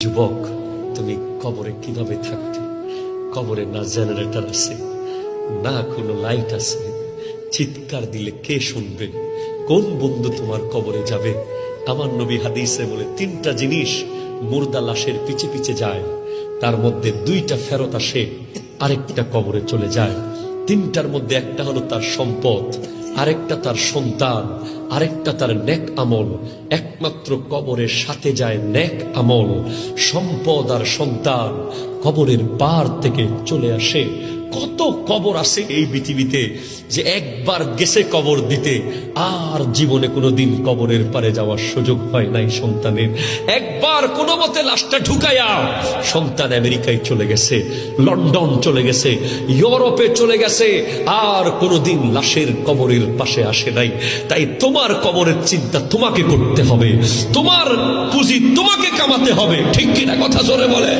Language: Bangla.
যুবক, তুমি কবরে কিভাবে থাকবে? কবরে না জেনারেটর আছে, না কোনো লাইট আছে, চিৎকার দিলে কে শুনবে? কোন বন্ধু তোমার কবরে যাবে? আমার নবী হাদিসে বলে 3টা জিনিস মুর্দা লাশের পিছে পিছে যায়, তার মধ্যে 2টা ফেরত আসে, আরেকটা কবরে চলে যায়। 3টার মধ্যে একটা হলো তার সম্পদ, আরেকটা তার সন্তান, আরেকটা তার নেক আমল। একমাত্র কবরের সাথে যায় নেক আমল, সম্পদ আর সন্তান কবরের পার থেকে চলে আসে। কত কবর আছে এই পৃথিবীতে যে একবার গেছে কবর দিতে, আর জীবনে কোনোদিন কবরের পারে যাওয়ার সুযোগ হয় নাই সন্তানের। একবার কোনো মতে লাশটা ঢুকাইয়া সন্তান আমেরিকায় চলে গেছে, লন্ডন চলে গেছে, ইউরোপে চলে গেছে, আর কোনোদিন লাশের কবরের পাশে আসে নাই। তাই তোমার কবরের চিন্তা তোমাকে করতে হবে, তোমার পুঁজি তোমাকে কামাতে হবে, ঠিক কিনা? কথা জোরে বলে।